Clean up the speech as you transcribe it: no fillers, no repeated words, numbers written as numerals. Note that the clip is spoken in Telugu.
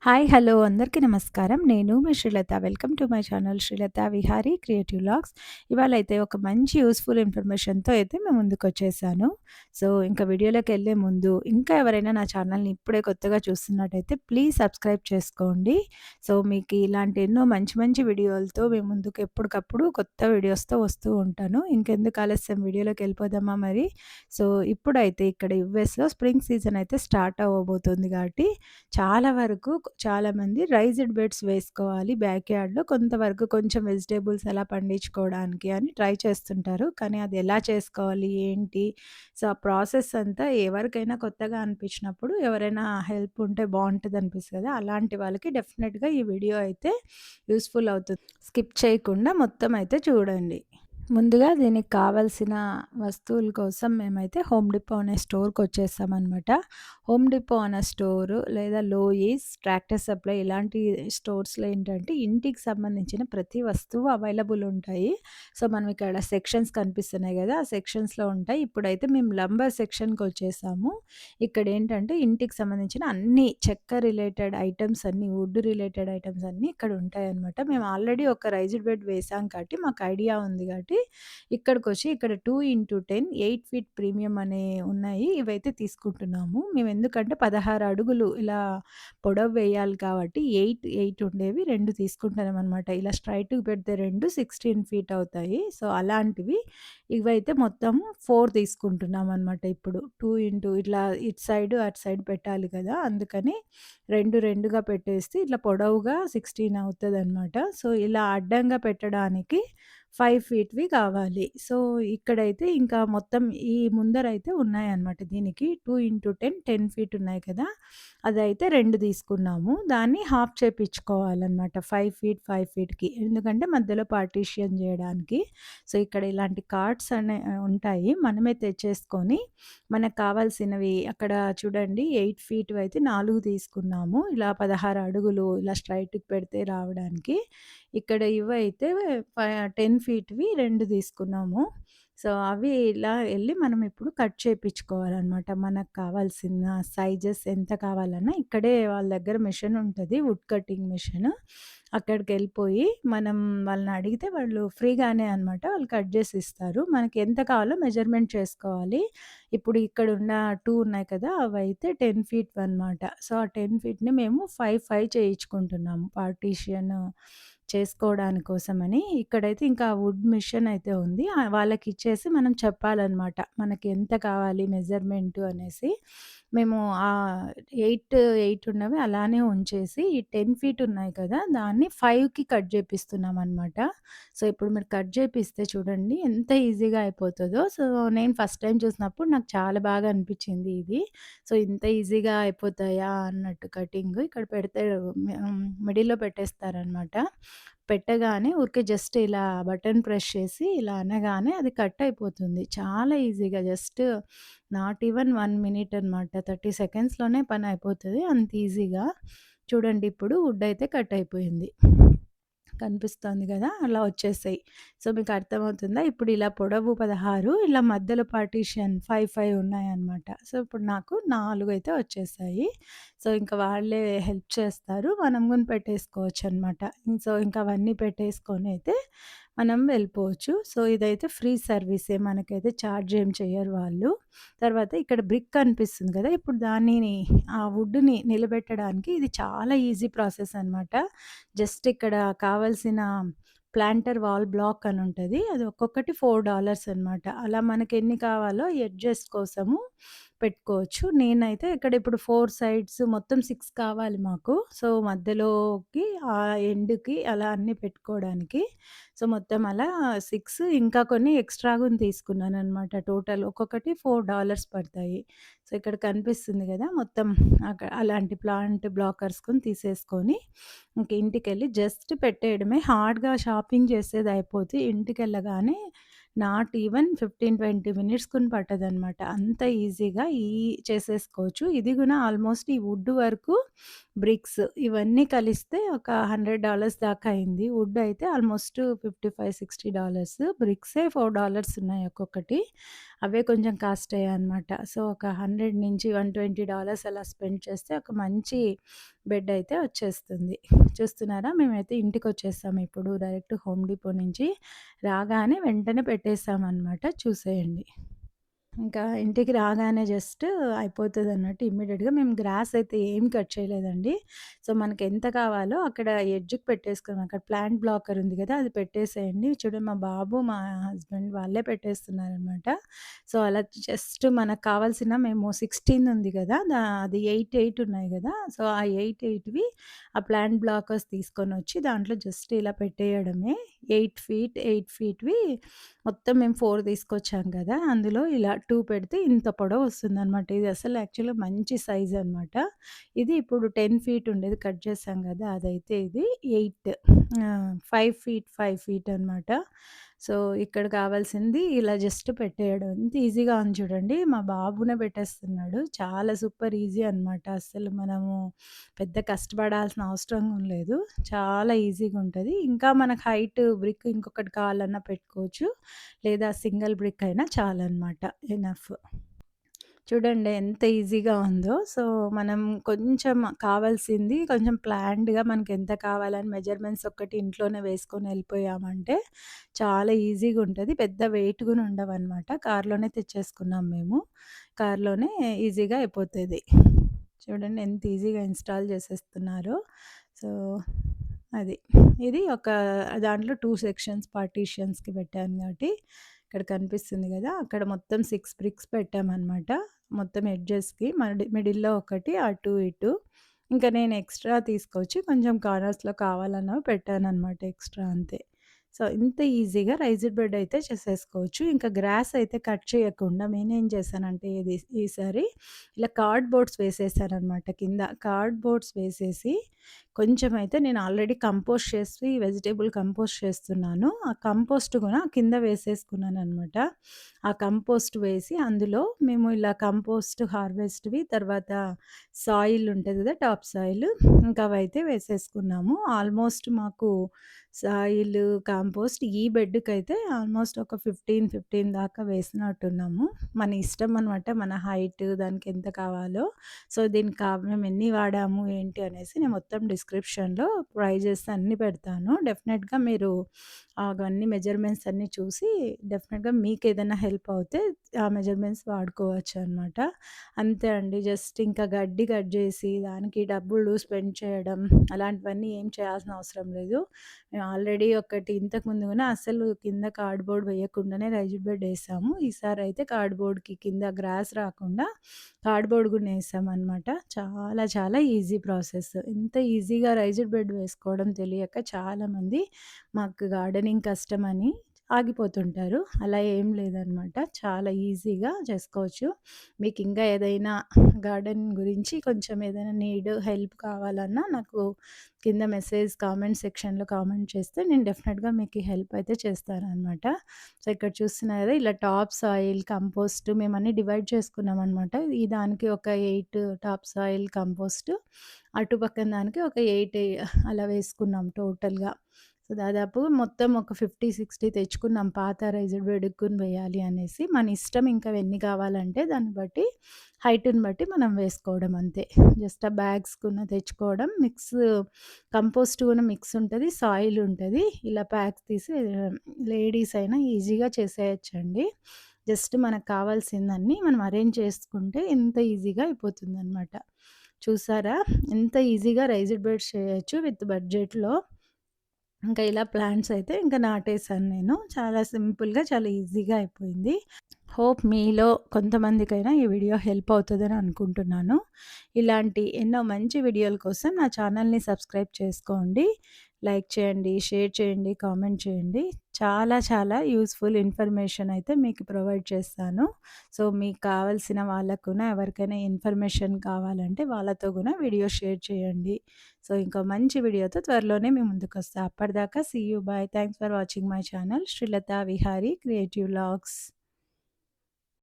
హాయ్! హలో! అందరికీ నమస్కారం. నేను మీ Srilatha. Welcome to my channel Srilatha Vihari creative vlogs. ఇవాళైతే ఒక మంచి యూజ్‌ఫుల్ ఇన్ఫర్మేషన్‌తో అయితే మేము ముందుకొచ్చేసాను. సో, ఇంకా వీడియోలోకెళ్ళే ముందు ఇంకా ఎవరైనా నా ఛానల్‌ని ఇప్పుడే కొత్తగా చూస్తున్నట్టయితే ప్లీజ్ సబ్స్క్రైబ్ చేసుకోండి. సో, మీకు ఇలాంటి ఎన్నో మంచి మంచి వీడియోలతో మీ ముందుకు ఎప్పటికప్పుడు కొత్త వీడియోస్‌తో వస్తూ ఉంటాను. ఇంకెందుకు ఆలస్యం వీడియోలోకెళ్ళిపోదామా మరి? సో, ఇప్పుడైతే ఇక్కడ యూఎస్‌లో స్ప్రింగ్ సీజన్ అయితే స్టార్ట్ అవ్వబోతుంది కాబట్టి చాలా వరకు చాలామంది రైజ్డ్ బెడ్స్ వేసుకోవాలి బ్యాక్‌యార్డ్‌లో. కొంతవరకు కొంచెం వెజిటబుల్స్ ఎలా పండించుకోవడానికి అని ట్రై చేస్తుంటారు. కానీ అది ఎలా చేసుకోవాలి? ఏంటి? సో, ఆ ప్రాసెస్ అంతా ఎవరికైనా కొత్తగా అనిపించినప్పుడు ఎవరైనా హెల్ప్ ఉంటే బావుంటదనిపిస్తది కదా! అలాంటి వాళ్ళకి డెఫినెట్‌గా ఈ వీడియో అయితే యూజ్‌ఫుల్ అవుతుంది. స్కిప్ చేయకుండా మొత్తం అయితే చూడండి. ముందుగా దీనికి కావాల్సిన వస్తువుల కోసం మేమైతే హోమ్ డిపో అనే స్టోర్‌కొచ్చేసామనమాట. హోమ్ డిపో అనే స్టోరు లేదా లోయీస్, ట్రాక్టర్ సప్లై ఇలాంటి స్టోర్స్‌లో ఏంటంటే ఇంటికి సంబంధించిన ప్రతి వస్తువు అవైలబుల్ ఉంటాయి. సో, మనం ఇక్కడ సెక్షన్స్ కనిపిస్తున్నాయి గదా! ఆ సెక్షన్స్‌లో ఉంటాయి. ఇప్పుడైతే మేము లంబర్ సెక్షన్‌కొచ్చేసాము. ఇక్కడేంటంటే ఇంటికి సంబంధించిన అన్ని చెక్క రిలేటెడ్ ఐటెమ్స్ అన్నీ, వుడ్ రిలేటెడ్ ఐటెమ్స్ అన్నీ ఇక్కడ ఉంటాయనమాట. మేము ఆల్రెడీ ఒక రైజ్డ్ బెడ్ వేసాం కాబట్టి మాకు ఐడియా ఉంది కాబట్టి ఇక్కడికొచ్చి ఇక్కడ 2x10 8 ఫీట్ ప్రీమియం అనే ఉన్నాయి. ఇవైతే తీసుకుంటున్నాము. మేము ఎందుకంటే 16 అడుగులు ఇలా పొడవు వేయాలి కాబట్టి 8 ఉండేవి 2 తీసుకుంటున్నామనమాట. ఇలా స్ట్రెయిట్‌గా పెడితే 2 16 ఫీట్ అవుతాయి. సో, అలాంటివి ఇవైతే మొత్తం 4 తీసుకుంటున్నామనమాట ఇప్పుడు. 2 ఇంటూ ఇట్లా ఇటు సైడ్, అటు సైడ్ పెట్టాలి కదా! అందుకని 2, 2గా పెట్టేస్తే ఇట్లా పొడవుగా 16 అవుతదనమాట. సో, ఇలా అడ్డంగా పెట్టడానికి 5 ఫీట్‌వి కావాలి. సో, ఇక్కడైతే ఇంకా మొత్తం ఈ ముందరైతే ఉన్నాయన్నమాట. దీనికి 2x10 10 ఫీట్ ఉన్నాయి కదా! అదైతే 2 తీసుకున్నాము. దాన్ని హాఫ్ చేపించుకోవాలన్నమాట. 5 ఫీట్, 5 ఫీట్‌కి. ఎందుకంటే మధ్యలో పార్టీషన్ చేయడానికి. సో, ఇక్కడ ఇలాంటి కార్డ్స్ ఉంటాయి. మనమే తెచ్చేసుకొని మనకు కావాల్సినవి అక్కడ చూడండి 8 ఫీట్‌వయితే 4 తీసుకున్నాము. ఇలా 16 అడుగులు ఇలా స్ట్రెయిట్‌గా పెడితే రావడానికి. ఇక్కడ ఇవైతే 10 ఫీట్‌వి 2 తీసుకున్నాము. సో, అవి ఇలా ఎళ్లి మనం ఇప్పుడు కట్ చేపించుకోవాలనమాట. మనకు కావాల్సిన సైజెస్ ఎంత కావాలన్నా ఇక్కడే వాళ్ళ దగ్గర మెషిన్ ఉంటది. Would cutting machine. అక్కడికెళ్ళిపోయి మనం వాళ్ళని అడిగితే వాళ్ళు ఫ్రీగానే అనమాట. వాళ్ళు కట్ జేసి ఇస్తారు. మనకి ఎంత కావాలో మెజర్‌మెంట్ చేసుకోవాలి. ఇప్పుడు ఇక్కడున్న 2 ఉన్నాయి కదా! అవైతే 10 ఫీట్‌వనమాట. సో, ఆ 10 ఫీట్‌ని మేము 5, 5 చేయించుకుంటున్నాము. పార్టీషన్ చేసుకోవడాని కోసమని. ఇక్కడైతే ఇంకా వుడ్ మిషన్ అయితే ఉంది. వాళ్ళకిచ్చేసి మనం చెప్పాలనమాట. మనకి ఎంత కావాలి మెజర్‌మెంటు అనేసి. మేము 8 ఉన్నవి అలానే ఉంచేసి, ఈ 10 ఫీట్ ఉన్నాయి కదా! దాన్ని 5కి కట్ జేపిస్తున్నామనమాట. సో, ఇప్పుడు మీరు కట్ జేపిస్తే చూడండి ఎంత ఈజీగా అయిపోతదో. సో, నేను ఫస్ట్ టైమ్ చూసినప్పుడు నాకు చాలా బాగా అనిపిచ్చింది ఇది. సో, ఇంత ఈజీగా అయిపోతాయా అన్నట్టు కటింగ్. ఇక్కడ పెడితే మిడిల్‌లో పెట్టేస్తారనమాట. పెట్టగానే ఊరికే జస్ట్ ఇలా బటన్ ప్రెస్ చేసి ఇలా అనగానే అది కట్ అయిపోతుంది. చాలా ఈజీగా జస్ట్ నాట్ ఈవెన్ 1 మినిట్ అనమాట. 30 సెకండ్స్‌లోనే పని అయిపోతది. అంత ఈజీగా. చూడండి ఇప్పుడు వుడ్ అయితే కట్ అయిపోయింది. కనిపిస్తోంది గదా! అలా వచ్చేసాయి. సో, మీకు అర్థమవుతుందా? ఇప్పుడు ఇలా పొడవు 16 ఇలా మధ్యలో పార్టీషన్ 5, 5 ఉన్నాయన్నమాట. సో, ఇప్పుడు నాకు 4 అయితే వచ్చేసాయి. సో, ఇంక వాళ్ళే హెల్ప్ చేస్తారు. మనం గూన పెట్టేసుకోవచ్చనమాట. సో, ఇంక అవన్నీ పెట్టేసుకొనైతే మనం వెళ్ళిపోవచ్చు. సో, ఇదైతే ఫ్రీ సర్వీసే. మనకైతే చార్జ్ ఏం చెయ్యరు వాళ్ళు. తర్వాత ఇక్కడ బ్రిక్ కనిపిస్తుంది గదా! ఇప్పుడు దానిని ఆ వుడ్‌ని నిలబెట్టడానికి ఇది చాలా ఈజీ ప్రాసెస్ అనమాట. జస్ట్ ఇక్కడ కావాల్సిన ప్లాంటర్ వాల్ బ్లాక్ అని ఉంటది. అది ఒక్కొక్కటి $4 అనమాట. అలా మనకెన్ని కావాలో ఎడ్జెస్ కోసము పెట్టుకోవచ్చు. నేనైతే ఇక్కడ ఇప్పుడు 4 సైడ్స్ మొత్తం 6 కావాలి మాకు. సో, మధ్యలోకి ఎండ్‌కి అలా అన్నీ పెట్టుకోవడానికి. సో, మొత్తం అలా 6 ఇంకా కొన్ని ఎక్స్‌ట్రా గూన తీసుకున్నాననమాట. టోటల్ ఒక్కొక్కటి $4 పడతాయి. సో, ఇక్కడ కనిపిస్తుంది గదా! మొత్తం అలాంటి ప్లాంట్ బ్లాకర్స్ కొని తీసేసుకొని ఇంక ఇంటికెళ్ళి జస్ట్ పెట్టేయడమే. హార్డ్‌గా షాపింగ్ చేసేది అయిపోతే ఇంటికెళ్ళగానే నాట్ ఈవెన్ 15, 20 మినిట్స్ కూడా పట్టదనమాట. అంత ఈజీగా చేసేసుకోవచ్చు. ఇది గూడా ఆల్మోస్ట్ ఈ వుడ్ వరకు బ్రిక్స్ ఇవన్నీ కలిస్తే ఒక $100 దాకా అయింది. వుడ్ అయితే ఆల్మోస్ట్ 55, $60. బ్రిక్సే $4 ఉన్నాయి ఒక్కొక్కటి. అవే కొంచెం కాస్ట్ అయ్యాయన్నమాట. సో, ఒక 100-120 అలా స్పెండ్ చేస్తే ఒక మంచి బెడ్ అయితే వచ్చేస్తుంది. చూస్తున్నారా? మేమైతే ఇంటికొచ్చేసాము ఇప్పుడు డైరెక్ట్ హోమ్ డిపో నుంచి. రాగానే వెంటనే పెట్టేసామనమాట. చూసేయండి. ఇంకా ఇంటికి రాగానే జస్ట్ అయిపోతదన్నట్టు ఇమ్మీడియేట్‌గా మేము గ్రాస్ అయితే ఏం కట్ చేయలేదండి. సో, మనకెంత కావాలో అక్కడ ఎడ్జ్‌కి పెట్టేసుకున్నాం. అక్కడ ప్లాంట్ బ్లాకర్ ఉంది గదా! అది పెట్టేసేయండి. చూడండి మా బాబు, మా హస్బెండ్ వాళ్ళే పెట్టేస్తున్నారనమాట. సో, అలా జస్ట్ మనకు కావాల్సిన మేము 16 ఉంది గదా! అది 8 ఉన్నాయి గదా! సో, ఆ 8 ఆ ప్లాంట్ బ్లాకర్స్ తీసుకొనొచ్చి దాంట్లో జస్ట్ ఇలా పెట్టేయడమే. 8 ఫీట్‌వి మొత్తం మేము 4 తీసుకొచ్చాం కదా! అందులో ఇలా 2 పెడితే ఇంత పొడవు వస్తుందనమాట. ఇది అసలు యాక్చువల్‌గా మంచి సైజ్ అనమాట. ఇది ఇప్పుడు 10 ఫీట్ ఉండేది కట్ చేసాం కదా! అదైతే ఇది 5 ఫీట్, 5 ఫీట్ అనమాట. సో, ఇక్కడ కావాల్సింది ఇలా జస్ట్ పెట్టేయడం. ఎంత ఈజీగా ఉంది చూడండి. మా బాబునే పెట్టేస్తున్నాడు. చాలా సూపర్ ఈజీ అనమాట. అస్సలు మనము పెద్ద కష్టపడాల్సిన అవసరం లేదు. చాలా ఈజీగా ఉంటది. ఇంకా మనకు హైట్ బ్రిక్ ఇంకొకటి కావాలన్నా పెట్టుకోవచ్చు. లేదా సింగిల్ బ్రిక్ అయినా చాలనమాట. ఎనఫ్. చూడండి ఎంత ఈజీగా ఉందో. సో, మనం కొంచెం కావాల్సింది కొంచెం ప్లాన్డ్‌గా మనకెంత కావాలని మెజర్‌మెంట్స్ ఒక్కటి ఇంట్లోనే వేసుకొని ఎళ్ళిపోయామంటే చాలా ఈజీగా ఉంటది. పెద్ద వెయిట్ గూడా ఉండవనమాట. కార్‌లోనే తెచ్చేసుకున్నాం మేము. కార్‌లోనే ఈజీగా అయిపోతది. చూడండి ఎంత ఈజీగా ఇన్‌స్టాల్ చేసేస్తున్నారో. సో, అది. ఇది ఒక దాంట్లో 2 సెక్షన్స్ పార్టీషన్స్‌కి పెట్టాను కాబట్టి ఇక్కడ కనిపిస్తుంది గదా! అక్కడ మొత్తం 6 బ్రిక్స్ పెట్టామనమాట. మొత్తం ఎడ్జెస్‌కి మిడిల్‌లో ఒకటి అటు ఇటు. ఇంకా నేను ఎక్స్‌ట్రా తీసుకొచ్చి కొంచెం కార్నర్స్‌లో కావాలన్నవి పెట్టాననమాట ఎక్స్‌ట్రా అంతే. సో, ఇంత ఈజీగా రైజ్డ్ బెడ్ అయితే చేసేసుకోవచ్చు. ఇంకా గ్రాస్ అయితే కట్ చేయకుండా నేనేం చేశానంటే ఈసారి ఇలా కార్డ్‌బోర్డ్స్ వేసేసాననమాట కింద. కార్డ్‌బోర్డ్స్ వేసేసి కొంచెం అయితే నేను ఆల్రెడీ కంపోస్ట్ చేసి వెజిటబుల్ కంపోస్ట్ చేస్తున్నాను. ఆ కంపోస్ట్ గూడా కింద వేసేసుకున్నాననమాట. ఆ కంపోస్ట్ వేసి అందులో మేము ఇలా కంపోస్ట్ హార్వెస్ట్‌వి తర్వాత సాయిల్ ఉంటది గదా! టాప్ సాయిల్ ఇంకా అవైతే వేసేసుకున్నాము. ఆల్మోస్ట్ మాకు సాయిల్, కంపోస్ట్ ఈ బెడ్‌కైతే ఆల్మోస్ట్ ఒక 15 దాకా వేసినట్టున్నాము. మన ఇష్టం అనమాట. మన హైట్ దానికి ఎంత కావాలో. సో, దీనికి మేము ఎన్ని వాడాము ఏంటి అనేసి నేను మొత్తం డిస్క్రిప్షన్‌లో ప్రైజెస్ అన్నీ పెడతాను. డెఫినెట్‌గా మీరు అవన్నీ మెజర్‌మెంట్స్ అన్నీ చూసి డెఫినెట్‌గా మీకేదైనా హెల్ప్ అవుతే ఆ మెజర్‌మెంట్స్ వాడుకోవచ్చనమాట. అంతే అండి. జస్ట్ ఇంకా గడ్డి కట్ జేసి దానికి డబ్బులు స్పెండ్ చేయడం అలాంటివన్నీ ఏం చేయాల్సిన అవసరం లేదు. మేము ఆల్రెడీ ఒకటి ఇంతకుముందు గూడా అస్సలు కింద కార్డ్‌బోర్డ్ వేయకుండానే రైజ్డ్ బెడ్ ఏసాము. ఈసారయితే కార్డ్‌బోర్డ్‌కి కింద గ్రాస్ రాకుండా కార్డ్‌బోర్డ్ గూడా ఏసామనమాట. చాలా చాలా ఈజీ ప్రాసెస్. ఇంత ఈజీగా రైజ్డ్ బెడ్ వేసుకోవడం తెలియక చాలామంది మాకు గార్డెనింగ్ కష్టమని ఆగిపోతుంటారు. అలా ఏం లేదనమాట. చాలా ఈజీగా చేసుకోవచ్చు. మీకింకా ఏదైనా గార్డెన్ గురించి కొంచెం ఏదైనా హెల్ప్ కావాలన్నా నాకు కింద కామెంట్ సెక్షన్‌లో కామెంట్ చేస్తే నేను డెఫినెట్‌గా మీకు హెల్ప్ అయితే చేస్తాననమాట. సో, ఇక్కడ చూస్తున్నారు కదా! ఇలా టాప్ సాయిల్, కంపోస్ట్ మేమన్నీ డివైడ్ చేసుకున్నామనమాట. ఈ దానికి ఒక 8 టాప్ సాయిల్, కంపోస్ట్ అటు పక్కన దానికి ఒక 8 అలా వేసుకున్నాం టోటల్‌గా. సో, దాదాపు మొత్తం ఒక 50, 60 తెచ్చుకున్నాం పాత రైజ్డ్ బెడ్‌కుని వేయాలి అనేసి. మన ఇష్టం ఇంకా ఎన్ని కావాలంటే దాన్ని బట్టి హైట్‌ని బట్టి మనం వేసుకోవడం అంతే. జస్ట్ ఆ బ్యాగ్స్‌కున్న తెచ్చుకోవడం కంపోస్ట్ కూడా మిక్స్ ఉంటది. సాయిల్ ఉంటది. ఇలా ప్యాక్స్ తీసి లేడీస్ అయినా ఈజీగా చేసేయొచ్చండి. జస్ట్ మనకు కావాల్సిందన్నీ మనం అరేంజ్ చేసుకుంటే ఎంత ఈజీగా అయిపోతుందనమాట. చూసారా? ఎంత ఈజీగా రైజ్డ్ బెడ్స్ చేయొచ్చు విత్ బడ్జెట్‌లో. ఇంకా ఇలా ప్లాంట్స్ అయితే ఇంకా నాటేసాను నేను. చాలా సింపుల్‌గా, చాలా ఈజీగా అయిపోయింది. హోప్ మీలో కొంతమందికైనా ఈ వీడియో హెల్ప్ అవుతదని అనుకుంటున్నాను. ఇలాంటి ఎన్నో మంచి వీడియోల కోసం నా ఛానల్‌ని సబ్స్క్రైబ్ చేసుకోండి. లైక్ చేయండి, షేర్ చేయండి, కామెంట్ చేయండి. చాలా చాలా యూజ్‌ఫుల్ ఇన్ఫర్మేషన్ అయితే మీకు ప్రొవైడ్ చేస్తాను. సో, మీకు కావాల్సిన వాళ్ళకు కూడా ఎవరికైనా ఇన్ఫర్మేషన్ కావాలంటే వాళ్ళతో గూడా వీడియో షేర్ చేయండి. సో, ఇంకో మంచి వీడియోతో త్వరలోనే మీ ముందుకొస్తా. అప్పటిదాకా see you. Bye. Thanks for watching my channel Srilatha Vihari creative vlogs.